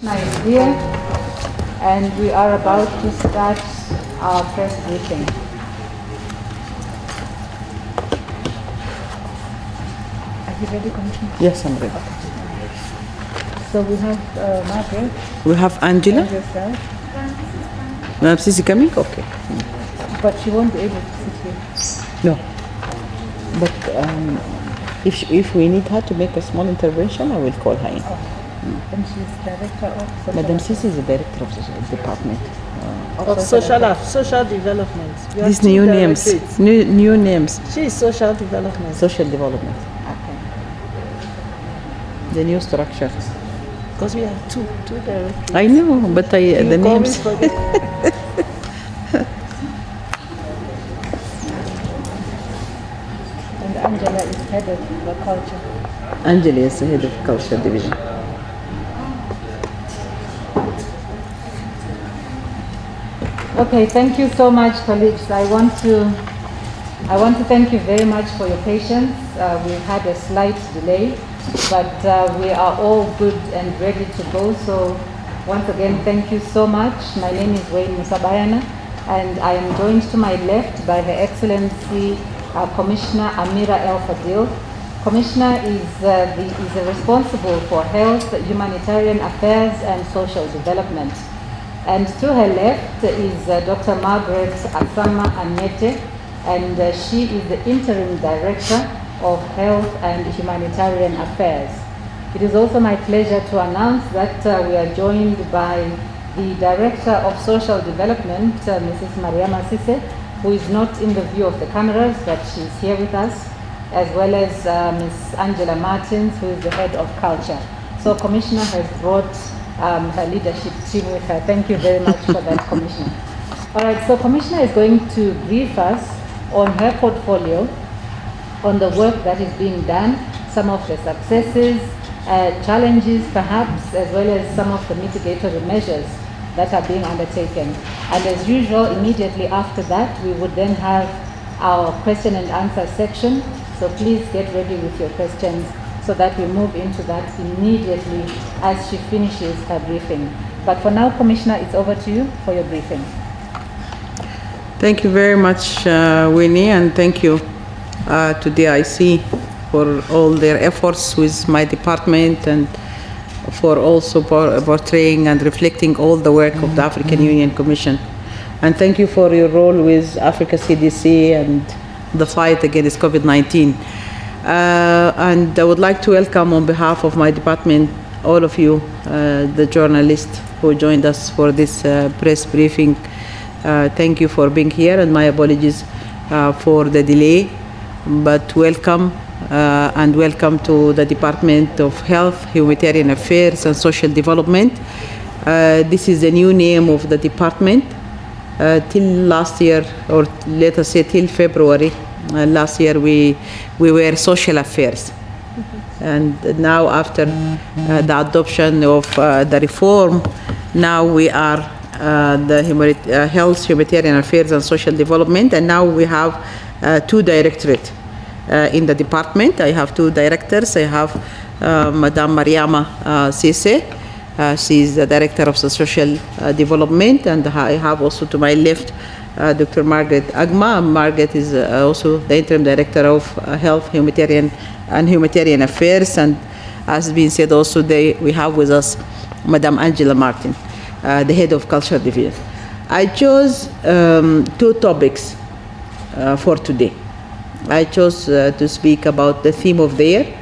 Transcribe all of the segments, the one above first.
Nice here, and we are about to start our press briefing. Are you ready, Commissioner? Yes, I'm ready. So we have Margaret. We have Angela. And yourself. Madam Sisi coming? Okay. But she won't be able to sit here. No. But if we need her to make a small intervention, I will call her in. And she's director of social Madam Sisi is the director of the department. Of social development. You have These two new names. directorates. New names. She is social development. Social development. Okay. The new structure. Because we have two directorates. I know, but the You names. always forget. And Angela is head of the culture. Angela is the head of culture division. Okay, thank you so much, colleagues. I want to thank you very much for your patience. We've had a slight delay, but we are all good and ready to go. So once again, thank you so much. My name is Wayne Musabayana, and I am joined to my left by Her Excellency Commissioner Amira El Fadil. Commissioner is responsible for health, humanitarian affairs, and social development. And to her left is Dr. Margaret Asama Anyete, and she is the Interim Director of Health and Humanitarian Affairs. It is also my pleasure to announce that we are joined by the Director of Social Development, Mrs. Mariama Sise, who is not in the view of the cameras, but she's here with us, as well as Ms. Angela Martins, who is the Head of Culture. So Commissioner has brought her leadership team with her. Thank you very much for that, Commissioner. All right, so Commissioner is going to brief us on her portfolio, on the work that is being done, some of the successes, challenges perhaps, as well as some of the mitigatory measures that are being undertaken. And as usual, immediately after that, we would then have our question and answer section. So please get ready with your questions so that we move into that immediately as she finishes her briefing. But for now, Commissioner, it's over to you for your briefing. Thank you very much, Winnie, and thank you to DIC for all their efforts with my department and for also portraying and reflecting all the work of the African Union Commission. And thank you for your role with Africa CDC and the fight against COVID-19. And I would like to welcome on behalf of my department all of you, the journalists who joined us for this press briefing. Thank you for being here, and my apologies for the delay, but welcome and welcome to the Department of Health, Humanitarian Affairs and Social Development. This is the new name of the department. Till last year, or let us say till February, last year we were social affairs. And now after the adoption of the reform, now we are the Health, Humanitarian Affairs and Social Development, and now we have two directorates in the department. I have two directors. I have Madame Mariama Sise. She is the Director of the Social Development, and I have also to my left Dr. Margaret Agma. Margaret is also the Interim Director of Health, Humanitarian and Humanitarian Affairs, and as has been said also, we have with us Madame Angela Martin, the Head of Culture Division. I chose two topics for today. I chose to speak about the theme of the year,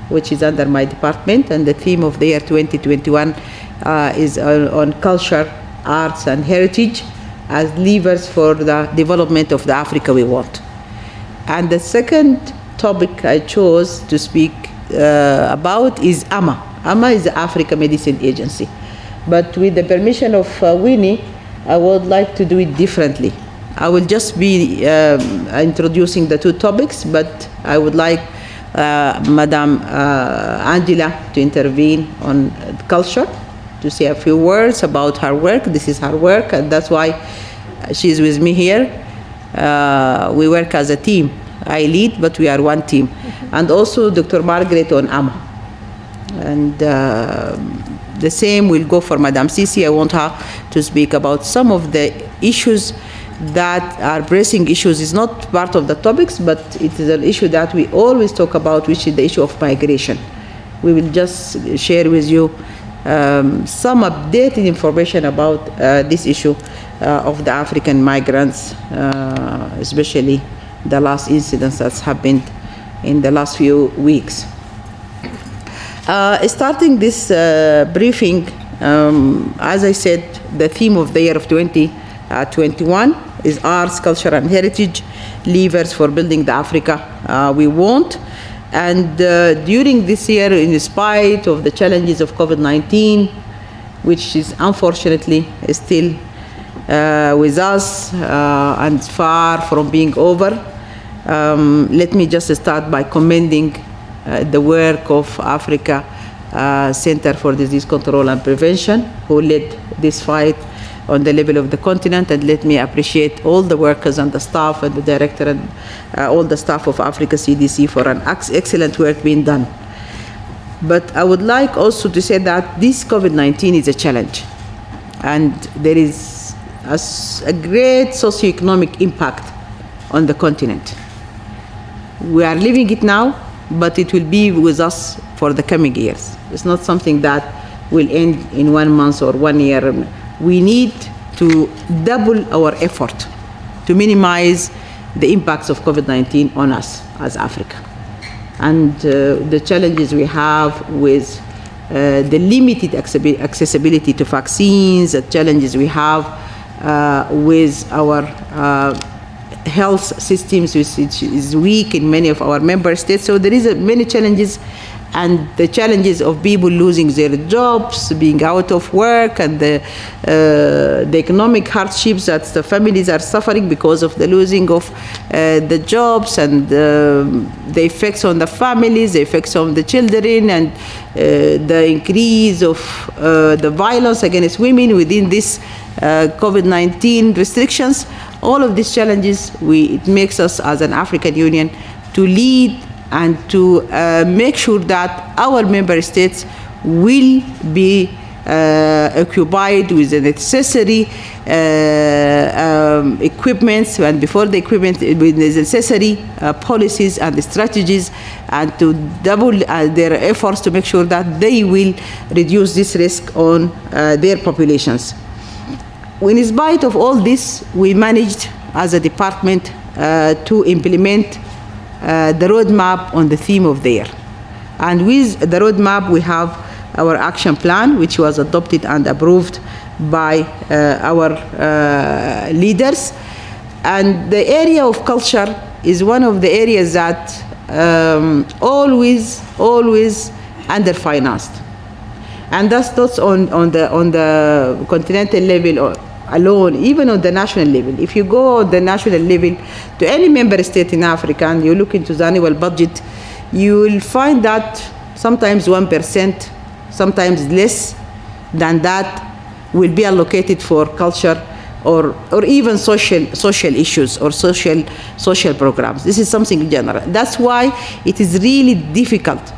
which is under my department, and the theme of the year 2021 is on culture, arts, and heritage as levers for the development of the Africa we want. And the second topic I chose to speak about is AMA. AMA is the Africa Medicine Agency. But with the permission of Winnie, I would like to do it differently. I will just be introducing the two topics, but I would like Madame Angela to intervene on culture, to say a few words about her work. This is her work, and that's why she's with me here. We work as a team. I lead, but we are one team. And also Dr. Margaret on AMA. And the same will go for Madam Sisi. I want her to speak about some of the issues that are pressing issues. It's not part of the topics, but it is an issue that we always talk about, which is the issue of migration. We will just share with you some updated information about this issue of the African migrants, especially the last incidents that's happened in the last few weeks. Starting this briefing, as I said, the theme of the year of 2021 is arts, culture, and heritage, levers for building the Africa we want. And during this year, in spite of the challenges of COVID-19, which is unfortunately still with us and far from being over, let me just start by commending the work of Africa Center for Disease Control and Prevention, who led this fight on the level of the continent. And let me appreciate all the workers and the staff and the director and all the staff of Africa CDC for an excellent work being done. But I would like also to say that this COVID-19 is a challenge, and there is a great socioeconomic impact on the continent. We are living it now, but it will be with us for the coming years. It's not something that will end in 1 month or 1 year. We need to double our effort to minimize the impacts of COVID-19 on us as Africa. And the challenges we have with the limited accessibility to vaccines, the challenges we have with our health systems, which is weak in many of our member states. So there is many challenges, and the challenges of people losing their jobs, being out of work, and the economic hardships that the families are suffering because of the losing of the jobs, and the effects on the families, the effects on the children, and the increase of the violence against women within this COVID-19 restrictions. All of these challenges, it makes us as an African Union to lead and to make sure that our member states will be occupied with the necessary equipments, and before the equipment, with the necessary policies and strategies, and to double their efforts to make sure that they will reduce this risk on their populations. In spite of all this, we managed as a department to implement the roadmap on the theme of the year. And with the roadmap, we have our action plan, which was adopted and approved by our leaders. And the area of culture is one of the areas that always underfinanced. And that's not on the continental level alone, even on the national level. If you go on the national level to any member state in Africa and you look into the annual budget, you will find that sometimes 1%, sometimes less than that, will be allocated for culture or even social issues or social programs. This is something general. That's why it is really difficult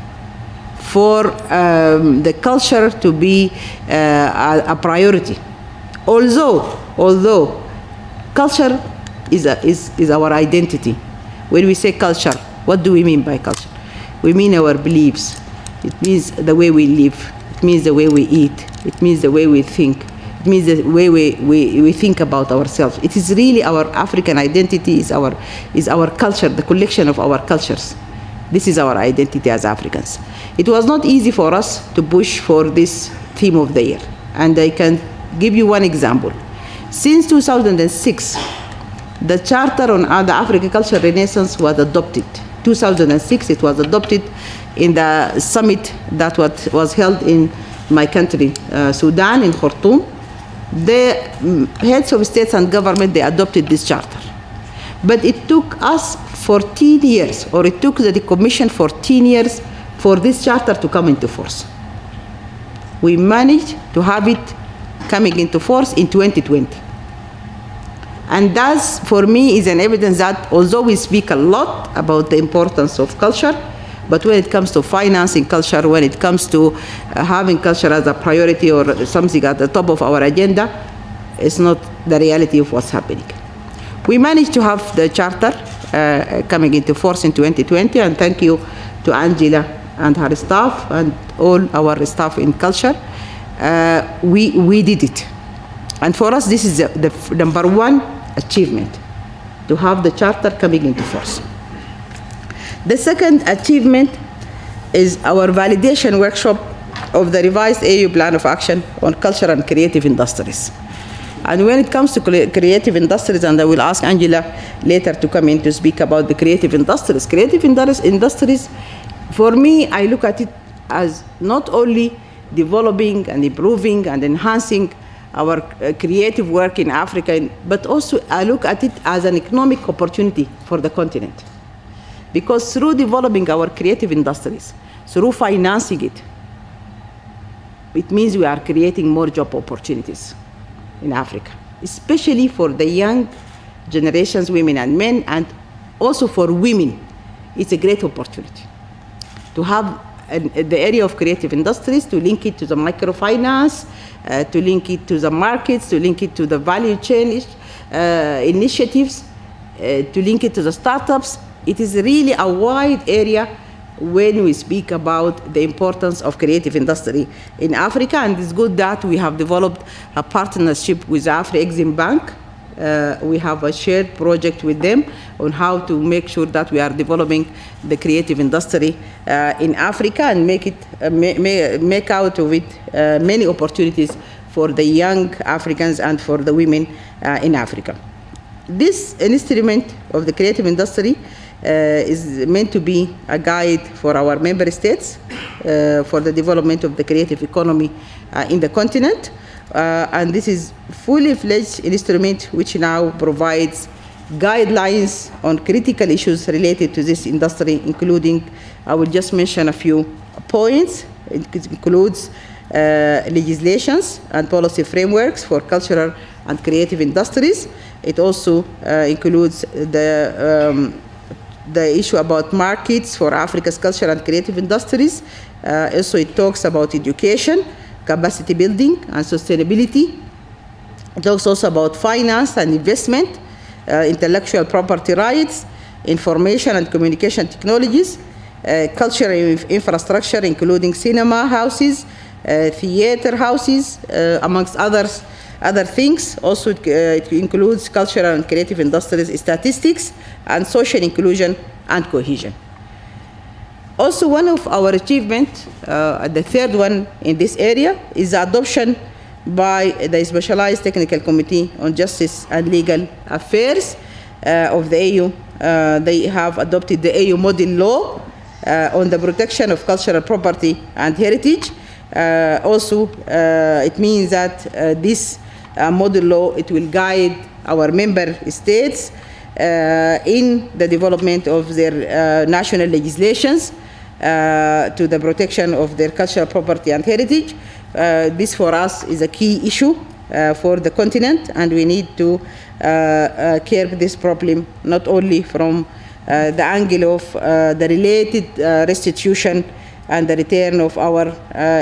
for the culture to be a priority. Although culture is our identity. When we say culture, what do we mean by culture? We mean our beliefs. It means the way we live. It means the way we eat. It means the way we think. It means the way we think about ourselves. It is really our African identity, is our culture, the collection of our cultures. This is our identity as Africans. It was not easy for us to push for this theme of the year. And I can give you one example. Since 2006, the Charter on the African Cultural Renaissance was adopted. 2006, it was adopted in the summit that was held in my country, Sudan, in Khartoum. The heads of states and government, they adopted this charter. But it took us 14 years, or it took the Commission 14 years for this charter to come into force. We managed to have it coming into force in 2020. And that, for me, is an evidence that although we speak a lot about the importance of culture, But when it comes to financing culture, when it comes to having culture as a priority or something at the top of our agenda, it's not the reality of what's happening. We managed to have the charter coming into force in 2020, and thank you to Angela and her staff and all our staff in culture. We did it. And for us, this is the number one achievement, to have the charter coming into force. The second achievement is our validation workshop of the revised AU Plan of Action on Culture and Creative Industries. And when it comes to creative industries, and I will ask Angela later to come in to speak about the creative industries. Creative industries, for me, I look at it as not only developing and improving and enhancing our creative work in Africa, but also I look at it as an economic opportunity for the continent. Because through developing our creative industries, through financing it, it means we are creating more job opportunities in Africa, especially for the young generations, women and men, and also for women. It's a great opportunity to have the area of creative industries, to link it to the microfinance, to link it to the markets, to link it to the value chain initiatives, to link it to the startups. It is really a wide area when we speak about the importance of creative industry in Africa, and it's good that we have developed a partnership with Afro-Exim Bank. We have a shared project with them on how to make sure that we are developing the creative industry in Africa and make out of it many opportunities for the young Africans and for the women in Africa. This instrument of the creative industry is meant to be a guide for our member states for the development of the creative economy in the continent. And this is fully fledged instrument which now provides guidelines on critical issues related to this industry, including, I will just mention a few points. It includes legislations and policy frameworks for cultural and creative industries. It also includes the issue about markets for Africa's cultural and creative industries. Also, it talks about education, capacity building, and sustainability. It talks also about finance and investment, intellectual property rights, information and communication technologies, cultural infrastructure, including cinema houses, theater houses, amongst other things. Also, it includes cultural and creative industries, statistics, and social inclusion and cohesion. Also, one of our achievements, the third one in this area, is the adoption by the Specialized Technical Committee on Justice and Legal Affairs of the AU. They have adopted the AU model law on the protection of cultural property and heritage. Also, it means that this model law, it will guide our member states in the development of their national legislations to the protection of their cultural property and heritage. This for us is a key issue for the continent, and we need to curb this problem not only from the angle of the related restitution and the return of our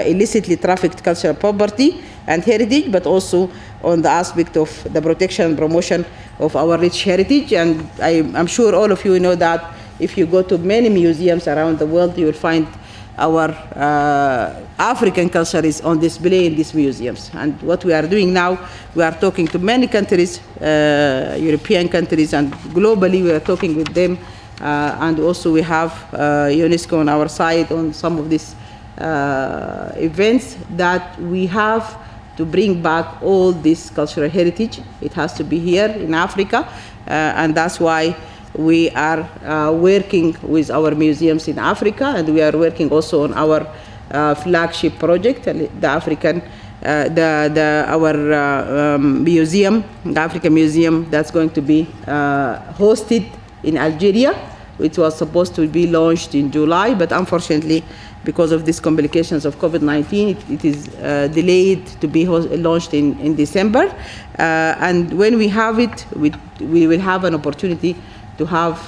illicitly trafficked cultural property and heritage, but also on the aspect of the protection and promotion of our rich heritage. And I'm sure all of you know that if you go to many museums around the world, you will find our African culture is on display in these museums. And what we are doing now, we are talking to many countries, European countries, and globally we are talking with them. And also we have UNESCO on our side on some of these events that we have to bring back all this cultural heritage. It has to be here in Africa, and that's why we are working with our museums in Africa, and we are working also on our flagship project, the African, our museum, the African Museum, that's going to be hosted in Algeria, which was supposed to be launched in July, but unfortunately, because of these complications of COVID-19, it is delayed to be launched in December. And when we have it, we will have an opportunity to have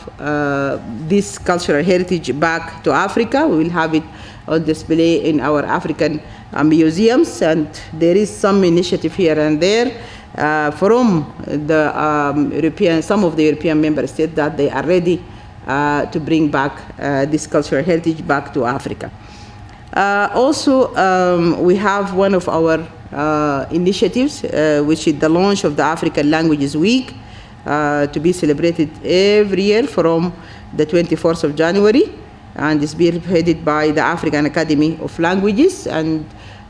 this cultural heritage back to Africa. We will have it on display in our African museums, and there is some initiative here and there from the some of the European member states that they are ready to bring back this cultural heritage back to Africa. Also, we have one of our initiatives, which is the launch of the African Languages Week, to be celebrated every year from the 24th of January, and is being headed by the African Academy of Languages. And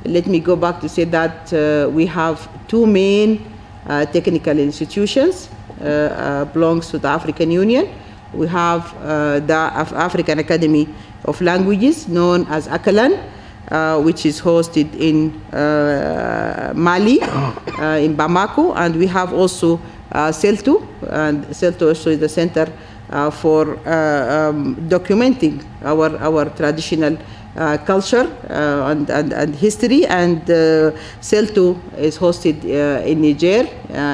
let me go back to say that we have two main technical institutions belongs to the African Union. We have the African Academy of Languages, known as ACALAN, which is hosted in Mali, in Bamako, and we have also CELTU, and CELTU also is the center for documenting our traditional culture and history, and CELTU is hosted in Niger,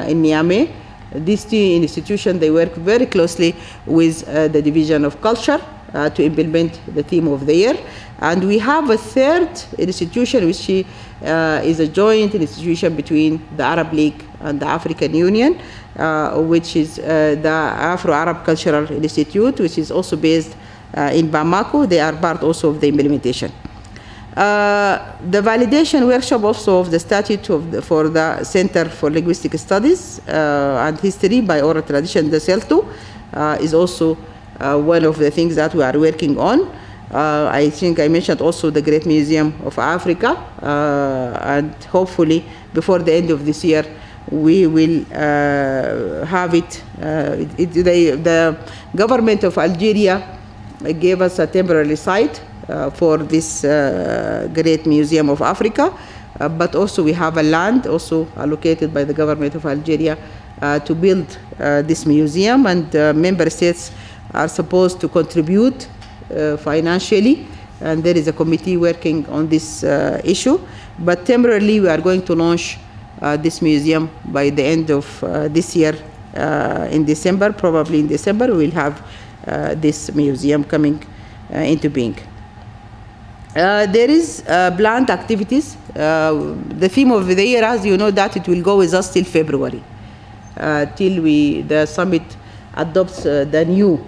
in Niamey. These two institutions, they work very closely with the Division of Culture to implement the theme of the year. And we have a third institution, which is a joint institution between the Arab League and the African Union, which is the Afro-Arab Cultural Institute, which is also based in Bamako. They are part also of the implementation. The validation workshop also of the statute for the Center for Linguistic Studies and History by Oral Tradition, the CELTU, is also one of the things that we are working on. I think I mentioned also the Great Museum of Africa, and hopefully before the end of this year we will have it. The government of Algeria gave us a temporary site for this Great Museum of Africa, but also we have a land also allocated by the government of Algeria to build this museum, and member states are supposed to contribute financially, and there is a committee working on this issue. But temporarily we are going to launch this museum by the end of this year, in December. Probably in December we will have this museum coming into being. There is planned activities. The theme of the year, as you know, that it will go with us till February, till the summit adopts the new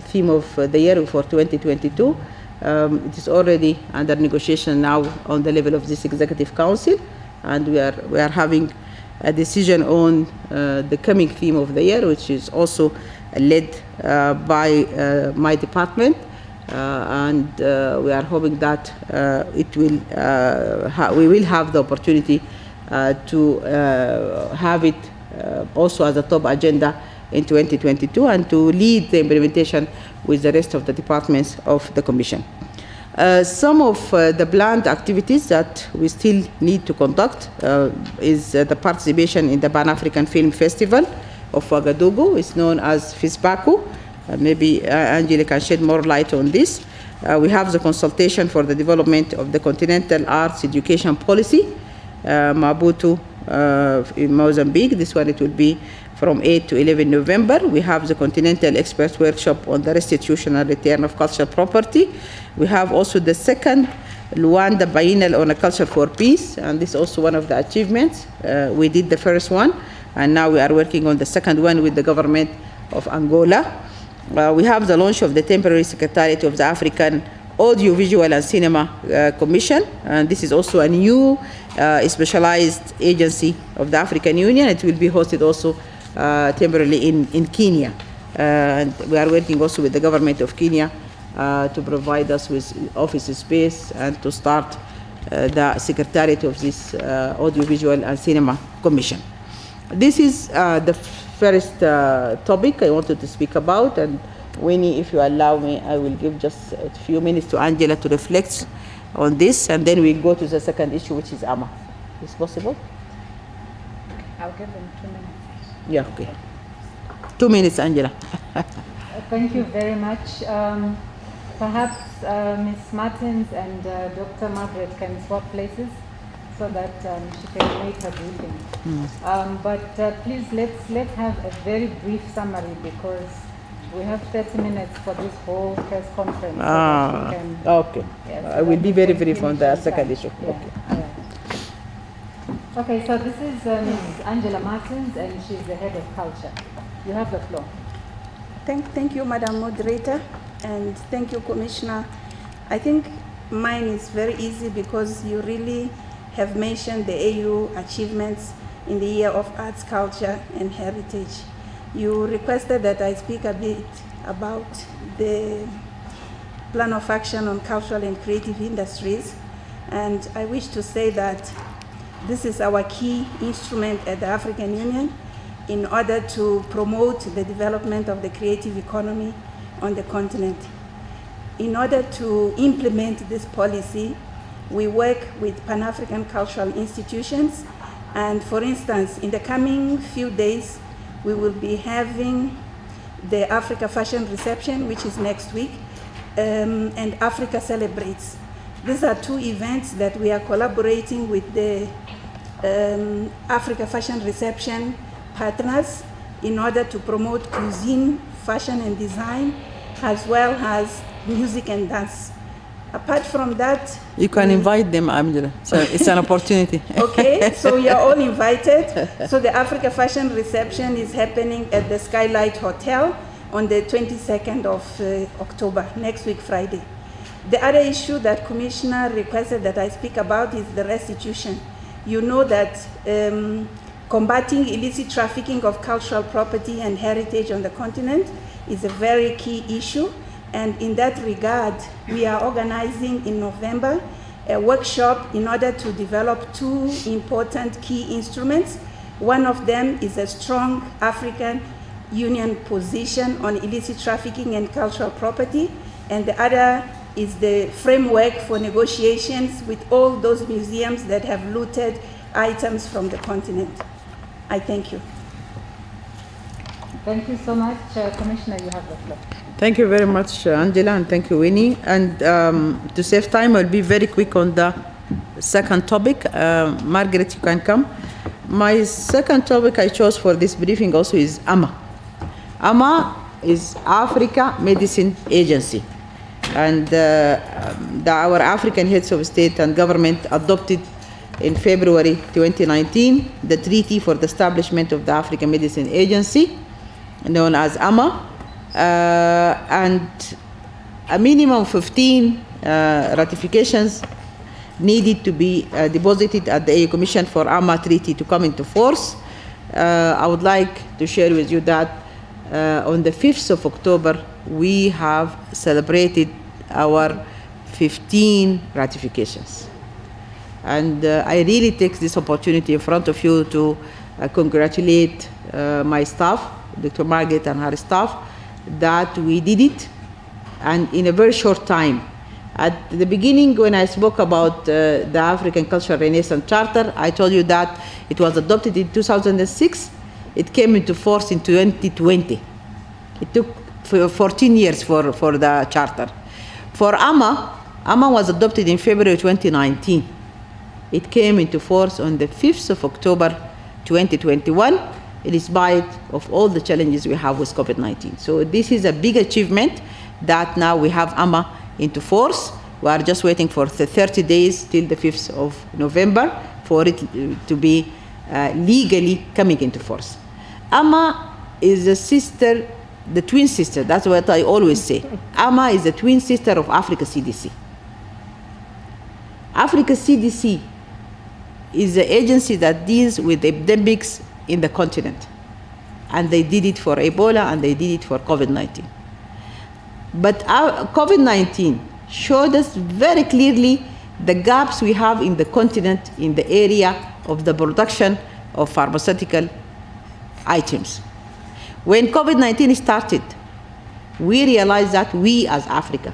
theme of the year for 2022. It is already under negotiation now on the level of this Executive Council, and we are having a decision on the coming theme of the year, which is also led by my department, and we are hoping that we will have the opportunity to have it also as a top agenda in 2022, and to lead the implementation with the rest of the departments of the Commission. Some of the planned activities that we still need to conduct is the participation in the Pan-African Film Festival of Ouagadougou. It's known as FISPACO. Maybe Angela can shed more light on this. We have the consultation for the development of the Continental Arts Education Policy, Maputo in Mozambique. This one, it will be from 8 to 11 November. We have the Continental Experts Workshop on the restitution and return of cultural property. We have also the second Luanda Biennial on a Culture for Peace, and this is also one of the achievements. We did the first one, and now we are working on the second one with the government of Angola. We have the launch of the temporary Secretariat of the African Audiovisual and Cinema Commission, and this is also a new specialized agency of the African Union. It will be hosted also temporarily in Kenya, and we are working also with the government of Kenya to provide us with office space and to start the Secretariat of this Audiovisual and Cinema Commission. This is the first topic I wanted to speak about, and Winnie, if you allow me, I will give just a few minutes to Angela to reflect on this, and then we go to the second issue, which is AMA. Is possible? I'll give them 2 minutes. Yeah, okay. 2 minutes, Angela. Thank you very much. Perhaps Ms. Martins and Dr. Margaret can swap places so that she can make her briefing. But please, let's have a very brief summary because we have 30 minutes for this whole press conference. So that we can, Okay. yes, I will be very brief on the finish second time. issue. Yeah, Okay. all right. Okay, so this is Ms. Angela Martins, and she's the head of culture. You have the floor. Thank you, Madam Moderator, and thank you, Commissioner. I think mine is very easy because you really have mentioned the AU achievements in the Year of Arts, Culture and Heritage. You requested that I speak a bit about the Plan of Action on Cultural and Creative Industries, and I wish to say that this is our key instrument at the African Union in order to promote the development of the creative economy on the continent. In order to implement this policy, we work with Pan-African cultural institutions, and for instance, in the coming few days, we will be having the Africa Fashion Reception, which is next week, and Africa Celebrates. These are two events that we are collaborating with the Africa Fashion Reception partners in order to promote cuisine, fashion and design, as well as music and dance. Apart from that, You can invite them, Amira. So it's an opportunity. okay, so you're all invited. So the Africa Fashion Reception is happening at the Skylight Hotel on the 22nd of October, next week, Friday. The other issue that Commissioner requested that I speak about is the restitution. You know that combating illicit trafficking of cultural property and heritage on the continent is a very key issue. And in that regard, we are organizing in November a workshop in order to develop two important key instruments. One of them is a strong African Union position on illicit trafficking and cultural property, and the other is the framework for negotiations with all those museums that have looted items from the continent. I thank you. Thank you so much. Commissioner, you have the floor. Thank you very much, Angela, and thank you, Winnie. And to save time, I'll be very quick on the second topic. Margaret, you can come. My second topic I chose for this briefing also is AMA. AMA is Africa Medicine Agency. And our African heads of state and government adopted in February 2019 the treaty for the establishment of the African Medicine Agency, known as AMA. And a minimum of 15 ratifications needed to be deposited at the AU Commission for AMA Treaty to come into force. I would like to share with you that on the 5th of October, we have celebrated our 15 ratifications. And I really take this opportunity in front of you to congratulate my staff, Dr. Margaret and her staff, that we did it, and in a very short time. At the beginning, when I spoke about the African Cultural Renaissance Charter, I told you that it was adopted in 2006. It came into force in 2020. It took 14 years for the charter. For AMA was adopted in February 2019. It came into force on the 5th of October 2021, in spite of all the challenges we have with COVID-19. So this is a big achievement that now we have AMA into force. We are just waiting for the 30 days till the 5th of November for it to be legally coming into force. AMA is a sister, the twin sister, that's what I always say. AMA is the twin sister of Africa CDC. Africa CDC is the agency that deals with epidemics in the continent. And they did it for Ebola and they did it for COVID-19. But COVID-19 showed us very clearly the gaps we have in the continent in the area of the production of pharmaceutical items. When COVID-19 started, we realized that we as Africa,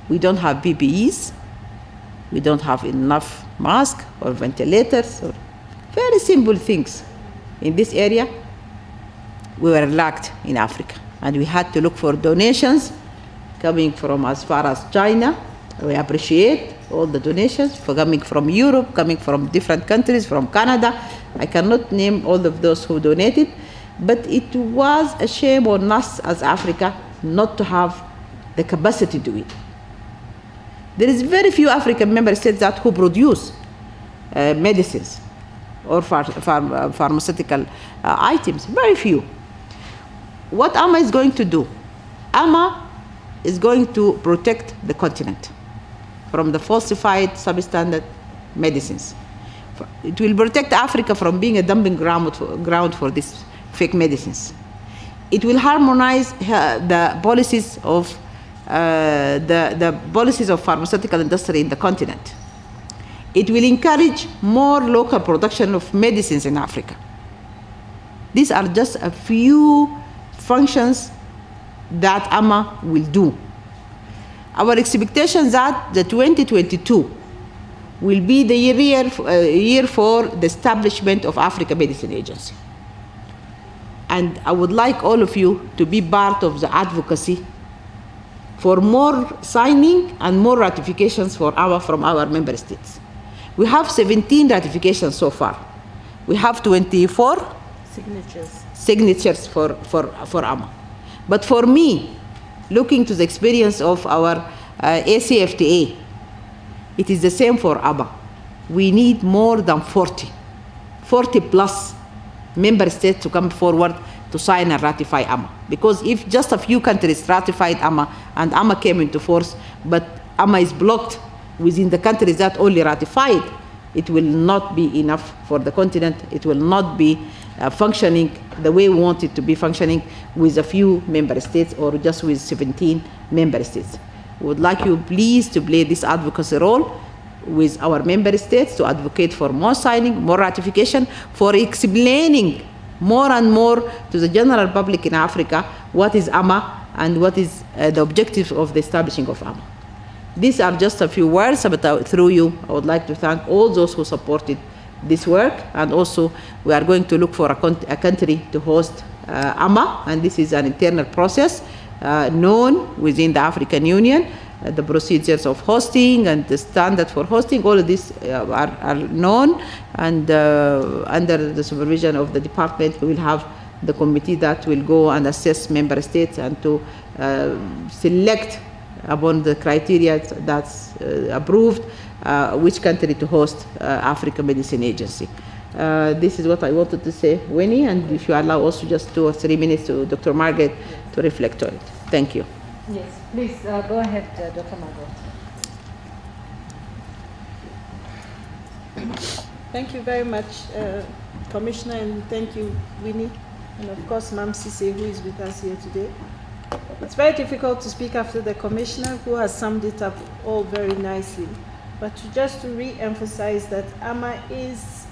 we don't have PPEs, we don't have enough masks or ventilators or very simple things. In this area, we were lacked in Africa, and we had to look for donations coming from as far as China. We appreciate all the donations coming from Europe, coming from different countries, from Canada. I cannot name all of those who donated, but it was a shame on us as Africa not to have the capacity to do it. There is very few African member states that who produce medicines or pharmaceutical items, very few. What AMA is going to do? AMA is going to protect the continent from the falsified substandard medicines. It will protect Africa from being a dumping ground for these fake medicines. It will harmonize the policies of the policies of pharmaceutical industry in the continent. It will encourage more local production of medicines in Africa. These are just a few functions that AMA will do. Our expectation is that the 2022 will be the year for the establishment of Africa Medicine Agency. And I would like all of you to be part of the advocacy for more signing and more ratifications from our member states. We have 17 ratifications so far. We have 24 signatures for AMA. But for me, looking to the experience of our ACFTA, it is the same for AMA. We need more than 40 plus member states to come forward to sign and ratify AMA. Because if just a few countries ratified AMA and AMA came into force, but AMA is blocked within the countries that only ratified, it will not be enough for the continent. It will not be functioning the way we want it to be functioning with a few member states or just with 17 member states. We would like you please to play this advocacy role with our member states to advocate for more signing, more ratification, for explaining more and more to the general public in Africa what is AMA and what is the objective of the establishing of AMA. These are just a few words, but through you, I would like to thank all those who supported this work, and also we are going to look for a country to host AMA, and this is an internal process known within the African Union. The procedures of hosting and the standard for hosting, all of these are known, and under the supervision of the department, we will have the committee that will go and assess member states and to select upon the criteria that's approved which country to host Africa Medicine Agency. This is what I wanted to say, Winnie, and if you allow also just 2 or 3 minutes to Dr. Margaret to reflect on it. Thank you. Yes, please go ahead, Dr. Margaret. Thank you very much, Commissioner, and thank you, Winnie, and of course, Mam Sise, who is with us here today. It's very difficult to speak after the Commissioner, who has summed it up all very nicely. But just to re-emphasize that AMA is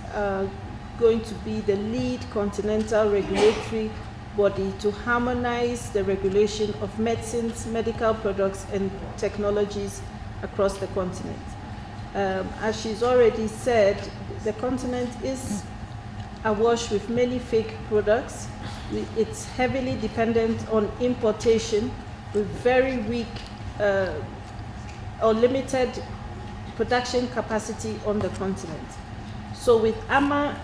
going to be the lead continental regulatory body to harmonize the regulation of medicines, medical products, and technologies across the continent. As she's already said, the continent is awash with many fake products. It's heavily dependent on importation with very weak or limited production capacity on the continent. So with AMA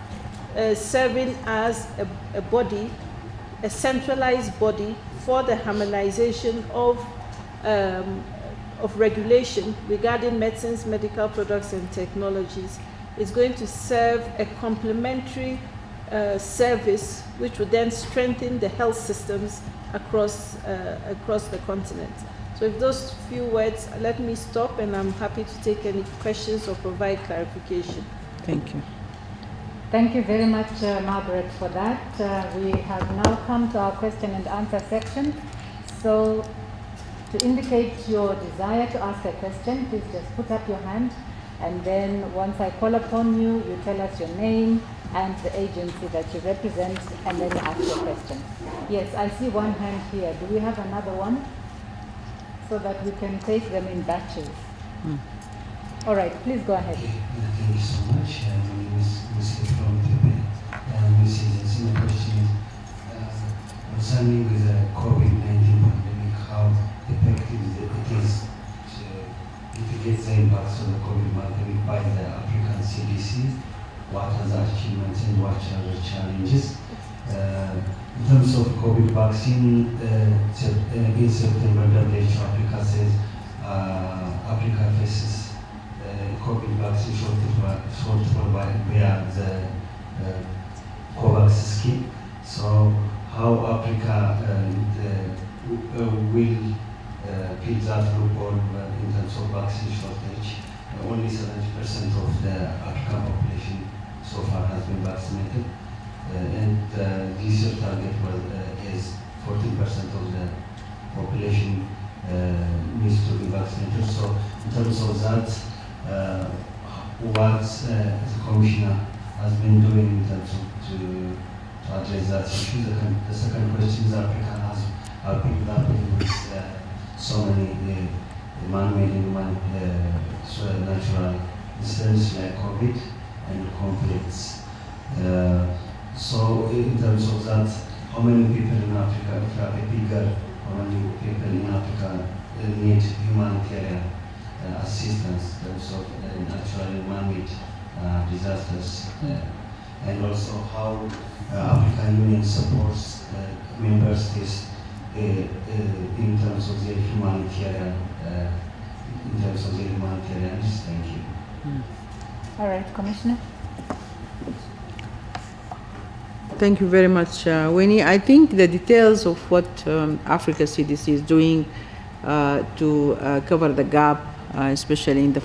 serving as a body, a centralized body for the harmonization of regulation regarding medicines, medical products, and technologies, is going to serve a complementary service which would then strengthen the health systems across the continent. So with those few words, let me stop, and I'm happy to take any questions or provide clarification. Thank you. Thank you very much, Margaret, for that. We have now come to our question and answer section. So to indicate your desire to ask a question, please just put up your hand, and then once I call upon you, you tell us your name and the agency that you represent, and then you ask your question. Yes, I see one hand here. Do we have another one? So that we can take them in batches. All right, please go ahead. Thank you so much. My name is Musi from Ethiopia. My question is concerning with the COVID-19 pandemic, how effective it is mitigate the impacts of the COVID pandemic by the African CDC, what are the achievements and what are the challenges. In terms of COVID vaccine, in September, WHO Africa says Africa faces COVID vaccine shortfall via the COVAX scheme. So how Africa will fill that loophole in terms of vaccine shortage? Only 70% of the African population so far has been vaccinated. And this year target is 14% of the population needs to be vaccinated. So in terms of that, what the Commissioner has been doing in terms of to address that issue. The second question is Africa has been grappling with so many man-made and natural disasters like COVID and conflicts. So in terms of that, how many people in Africa, if you have a bigger, how many people in Africa need humanitarian assistance in terms of natural and man-made disasters, and also how African Union supports member states in terms of their humanitarian, Thank you. All right, Commissioner. Thank you very much, Winnie. I think the details of what Africa CDC is doing to cover the gap, especially in the